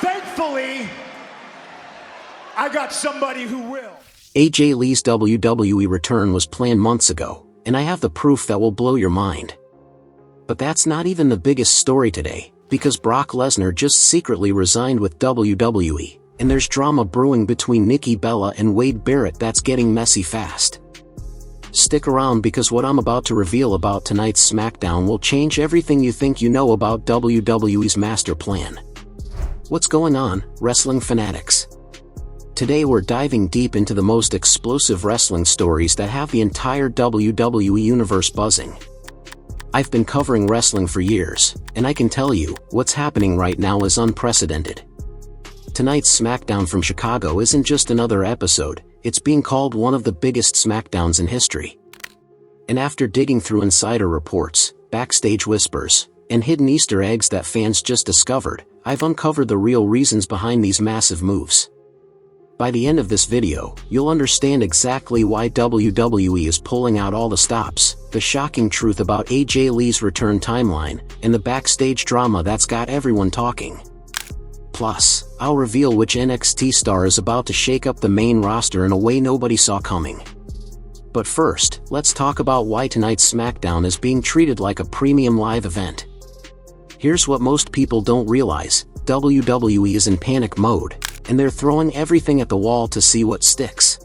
Thankfully, I got somebody who will. AJ Lee's WWE return was planned months ago, and I have the proof that will blow your mind. But that's not even the biggest story today, because Brock Lesnar just secretly resigned with WWE, and there's drama brewing between Nikki Bella and Wade Barrett that's getting messy fast. Stick around because what I'm about to reveal about tonight's SmackDown will change everything you think you know about WWE's master plan. What's going on, wrestling fanatics? Today we're diving deep into the most explosive wrestling stories that have the entire WWE universe buzzing. I've been covering wrestling for years, and I can tell you, what's happening right now is unprecedented. Tonight's SmackDown from Chicago isn't just another episode, it's being called one of the biggest SmackDowns in history. And after digging through insider reports, backstage whispers, and hidden Easter eggs that fans just discovered, I've uncovered the real reasons behind these massive moves. By the end of this video, you'll understand exactly why WWE is pulling out all the stops, the shocking truth about AJ Lee's return timeline, and the backstage drama that's got everyone talking. Plus, I'll reveal which NXT star is about to shake up the main roster in a way nobody saw coming. But first, let's talk about why tonight's SmackDown is being treated like a premium live event. Here's what most people don't realize: WWE is in panic mode, and they're throwing everything at the wall to see what sticks.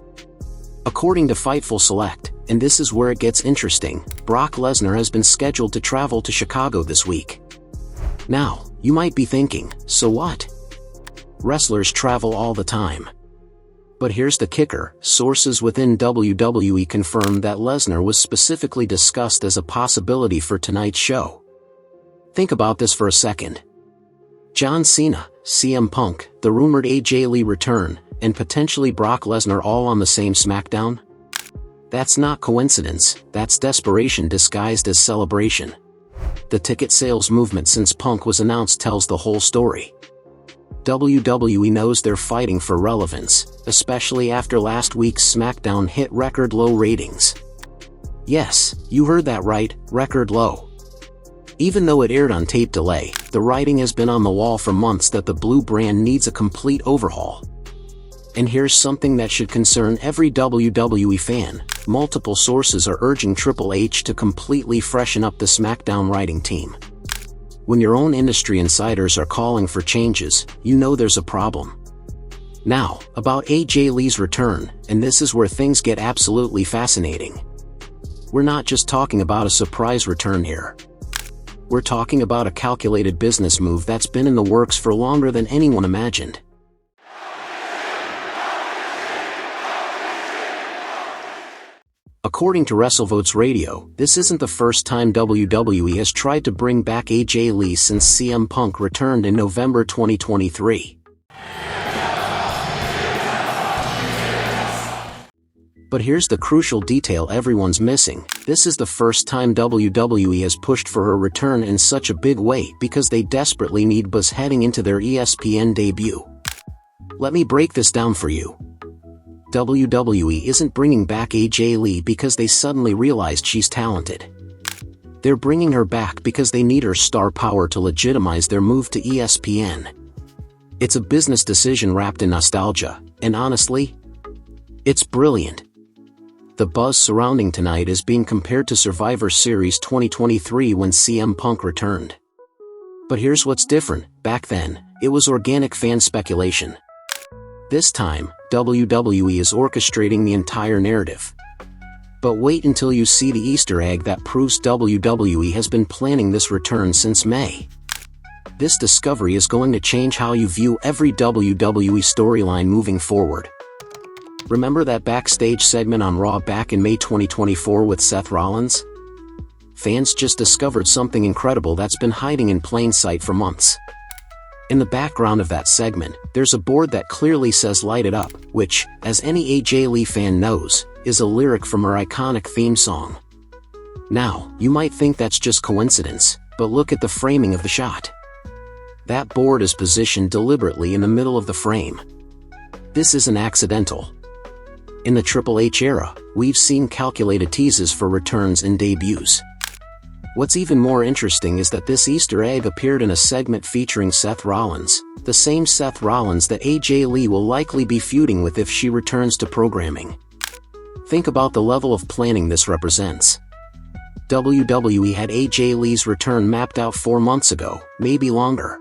According to Fightful Select, and this is where it gets interesting, Brock Lesnar has been scheduled to travel to Chicago this week. Now, you might be thinking, so what? Wrestlers travel all the time. But here's the kicker: sources within WWE confirmed that Lesnar was specifically discussed as a possibility for tonight's show. Think about this for a second. John Cena, CM Punk, the rumored AJ Lee return, and potentially Brock Lesnar all on the same SmackDown? That's not coincidence, that's desperation disguised as celebration. The ticket sales movement since Punk was announced tells the whole story. WWE knows they're fighting for relevance, especially after last week's SmackDown hit record low ratings. Yes, you heard that right, record low. Even though it aired on tape delay, the writing has been on the wall for months that the blue brand needs a complete overhaul. And here's something that should concern every WWE fan: multiple sources are urging Triple H to completely freshen up the SmackDown writing team. When your own industry insiders are calling for changes, you know there's a problem. Now, about AJ Lee's return, and this is where things get absolutely fascinating. We're not just talking about a surprise return here. We're talking about a calculated business move that's been in the works for longer than anyone imagined. According to WrestleVotes Radio, this isn't the first time WWE has tried to bring back AJ Lee since CM Punk returned in November 2023. But here's the crucial detail everyone's missing: this is the first time WWE has pushed for her return in such a big way because they desperately need buzz heading into their ESPN debut. Let me break this down for you. WWE isn't bringing back AJ Lee because they suddenly realized she's talented. They're bringing her back because they need her star power to legitimize their move to ESPN. It's a business decision wrapped in nostalgia, and honestly, it's brilliant. The buzz surrounding tonight is being compared to Survivor Series 2023 when CM Punk returned. But here's what's different: back then, it was organic fan speculation. This time, WWE is orchestrating the entire narrative. But wait until you see the Easter egg that proves WWE has been planning this return since May. This discovery is going to change how you view every WWE storyline moving forward. Remember that backstage segment on Raw back in May 2024 with Seth Rollins? Fans just discovered something incredible that's been hiding in plain sight for months. In the background of that segment, there's a board that clearly says "Light It Up," which, as any AJ Lee fan knows, is a lyric from her iconic theme song. Now, you might think that's just coincidence, but look at the framing of the shot. That board is positioned deliberately in the middle of the frame. This isn't accidental. In the Triple H era, we've seen calculated teases for returns and debuts. What's even more interesting is that this Easter egg appeared in a segment featuring Seth Rollins, the same Seth Rollins that AJ Lee will likely be feuding with if she returns to programming. Think about the level of planning this represents. WWE had AJ Lee's return mapped out 4 months ago, maybe longer.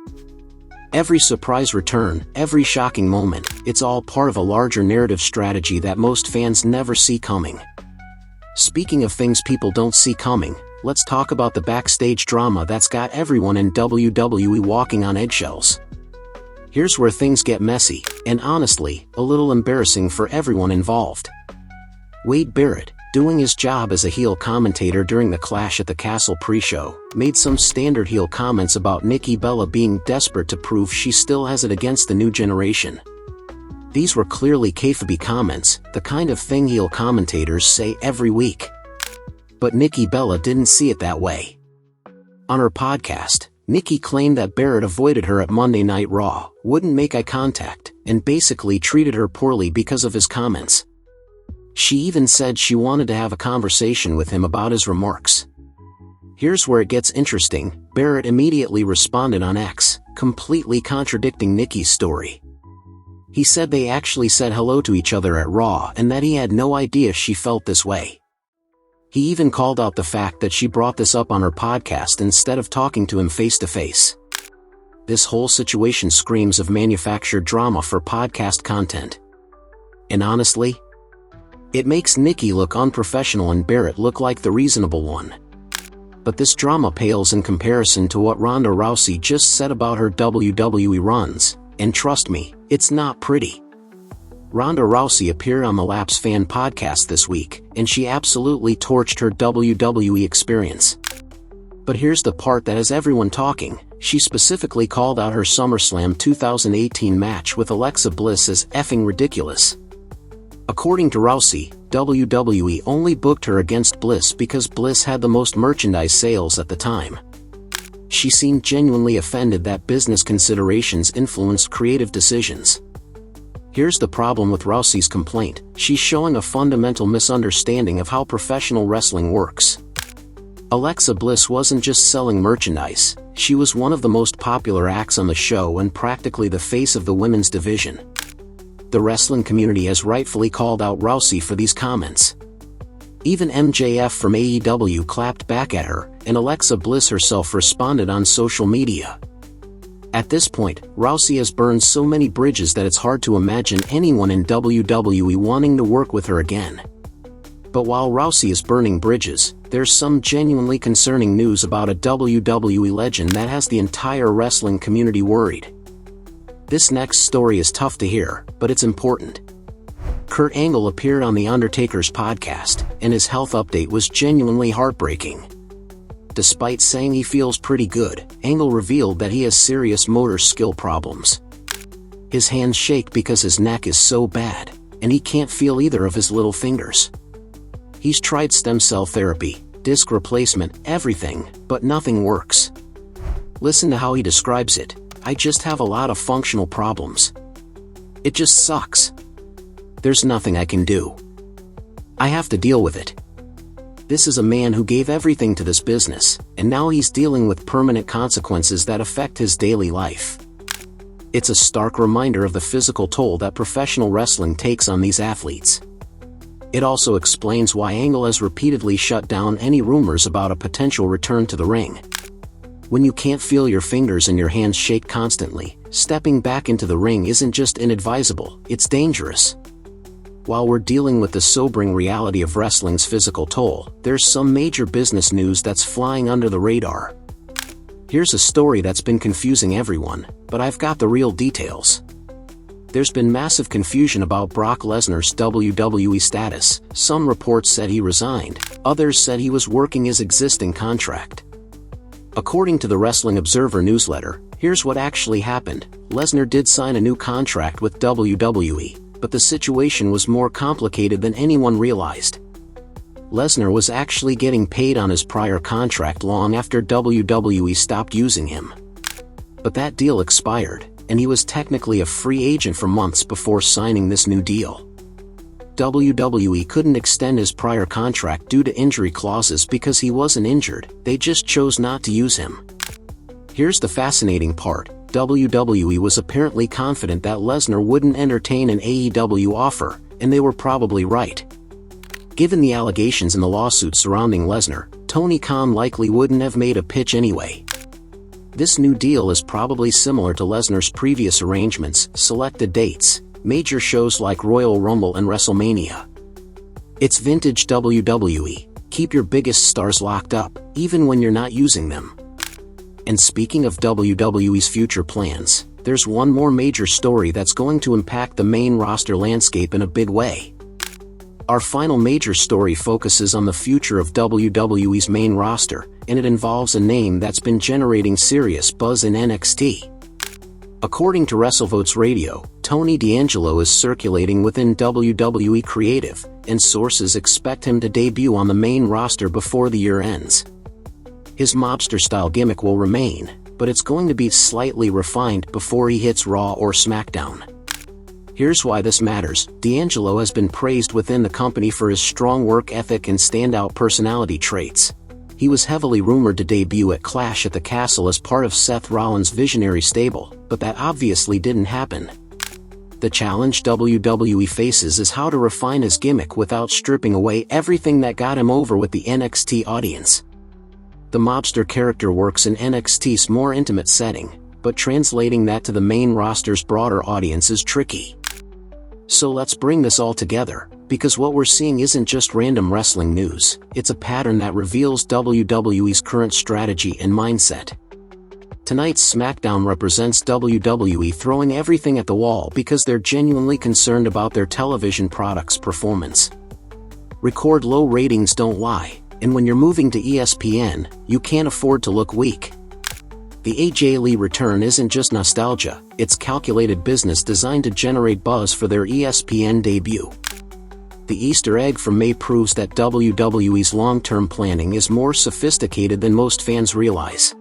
Every surprise return, every shocking moment, it's all part of a larger narrative strategy that most fans never see coming. Speaking of things people don't see coming, let's talk about the backstage drama that's got everyone in WWE walking on eggshells. Here's where things get messy, and honestly, a little embarrassing for everyone involved. Wade Barrett, doing his job as a heel commentator during the Clash at the Castle pre-show, made some standard heel comments about Nikki Bella being desperate to prove she still has it against the new generation. These were clearly kayfabe comments, the kind of thing heel commentators say every week. But Nikki Bella didn't see it that way. On her podcast, Nikki claimed that Barrett avoided her at Monday Night Raw, wouldn't make eye contact, and basically treated her poorly because of his comments. She even said she wanted to have a conversation with him about his remarks. Here's where it gets interesting. Barrett immediately responded on X, completely contradicting Nikki's story. He said they actually said hello to each other at Raw and that he had no idea she felt this way. He even called out the fact that she brought this up on her podcast instead of talking to him face to face. This whole situation screams of manufactured drama for podcast content. And honestly, it makes Nikki look unprofessional and Barrett look like the reasonable one. But this drama pales in comparison to what Ronda Rousey just said about her WWE runs, and trust me, it's not pretty. Ronda Rousey appeared on the Laps Fan podcast this week, and she absolutely torched her WWE experience. But here's the part that has everyone talking. She specifically called out her SummerSlam 2018 match with Alexa Bliss as effing ridiculous. According to Rousey, WWE only booked her against Bliss because Bliss had the most merchandise sales at the time. She seemed genuinely offended that business considerations influenced creative decisions. Here's the problem with Rousey's complaint: she's showing a fundamental misunderstanding of how professional wrestling works. Alexa Bliss wasn't just selling merchandise, she was one of the most popular acts on the show and practically the face of the women's division. The wrestling community has rightfully called out Rousey for these comments. Even MJF from AEW clapped back at her, and Alexa Bliss herself responded on social media. At this point, Rousey has burned so many bridges that it's hard to imagine anyone in WWE wanting to work with her again. But while Rousey is burning bridges, there's some genuinely concerning news about a WWE legend that has the entire wrestling community worried. This next story is tough to hear, but it's important. Kurt Angle appeared on The Undertaker's podcast, and his health update was genuinely heartbreaking. Despite saying he feels pretty good, Angle revealed that he has serious motor skill problems. His hands shake because his neck is so bad, and he can't feel either of his little fingers. He's tried stem cell therapy, disc replacement, everything, but nothing works. Listen to how he describes it: "I just have a lot of functional problems. It just sucks. There's nothing I can do. I have to deal with it." This is a man who gave everything to this business, and now he's dealing with permanent consequences that affect his daily life. It's a stark reminder of the physical toll that professional wrestling takes on these athletes. It also explains why Angle has repeatedly shut down any rumors about a potential return to the ring. When you can't feel your fingers and your hands shake constantly, stepping back into the ring isn't just inadvisable, it's dangerous. While we're dealing with the sobering reality of wrestling's physical toll, there's some major business news that's flying under the radar. Here's a story that's been confusing everyone, but I've got the real details. There's been massive confusion about Brock Lesnar's WWE status. Some reports said he resigned, others said he was working his existing contract. According to the Wrestling Observer newsletter, here's what actually happened. Lesnar did sign a new contract with WWE, but the situation was more complicated than anyone realized. Lesnar was actually getting paid on his prior contract long after WWE stopped using him. But that deal expired, and he was technically a free agent for months before signing this new deal. WWE couldn't extend his prior contract due to injury clauses because he wasn't injured, they just chose not to use him. Here's the fascinating part: WWE was apparently confident that Lesnar wouldn't entertain an AEW offer, and they were probably right. Given the allegations in the lawsuit surrounding Lesnar, Tony Khan likely wouldn't have made a pitch anyway. This new deal is probably similar to Lesnar's previous arrangements, selected dates, major shows like Royal Rumble and WrestleMania. It's vintage WWE. Keep your biggest stars locked up, even when you're not using them. And speaking of WWE's future plans, there's one more major story that's going to impact the main roster landscape in a big way. Our final major story focuses on the future of WWE's main roster, and it involves a name that's been generating serious buzz in NXT. According to WrestleVotes Radio, Tony D'Angelo is circulating within WWE Creative, and sources expect him to debut on the main roster before the year ends. His mobster-style gimmick will remain, but it's going to be slightly refined before he hits Raw or SmackDown. Here's why this matters. D'Angelo has been praised within the company for his strong work ethic and standout personality traits. He was heavily rumored to debut at Clash at the Castle as part of Seth Rollins' visionary stable, but that obviously didn't happen. The challenge WWE faces is how to refine his gimmick without stripping away everything that got him over with the NXT audience. The mobster character works in NXT's more intimate setting, but translating that to the main roster's broader audience is tricky. So let's bring this all together, because what we're seeing isn't just random wrestling news, it's a pattern that reveals WWE's current strategy and mindset. Tonight's SmackDown represents WWE throwing everything at the wall because they're genuinely concerned about their television product's performance. Record low ratings don't lie, and when you're moving to ESPN, you can't afford to look weak. The AJ Lee return isn't just nostalgia, it's calculated business designed to generate buzz for their ESPN debut. The Easter egg from May proves that WWE's long-term planning is more sophisticated than most fans realize.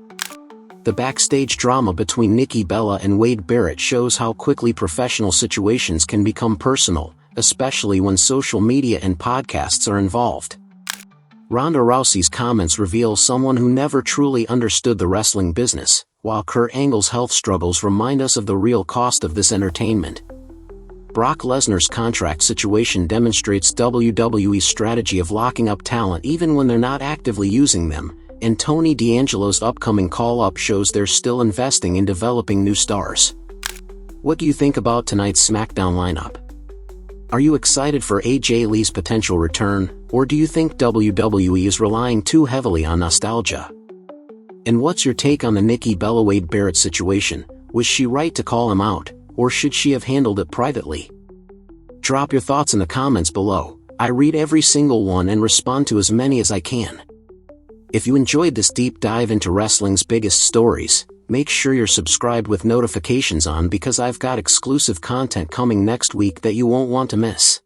The backstage drama between Nikki Bella and Wade Barrett shows how quickly professional situations can become personal, especially when social media and podcasts are involved. Ronda Rousey's comments reveal someone who never truly understood the wrestling business, while Kurt Angle's health struggles remind us of the real cost of this entertainment. Brock Lesnar's contract situation demonstrates WWE's strategy of locking up talent even when they're not actively using them, and Tony D'Angelo's upcoming call-up shows they're still investing in developing new stars. What do you think about tonight's SmackDown lineup? Are you excited for AJ Lee's potential return, or do you think WWE is relying too heavily on nostalgia? And what's your take on the Nikki Bella Wade Barrett situation? Was she right to call him out, or should she have handled it privately? Drop your thoughts in the comments below. I read every single one and respond to as many as I can. If you enjoyed this deep dive into wrestling's biggest stories, make sure you're subscribed with notifications on because I've got exclusive content coming next week that you won't want to miss.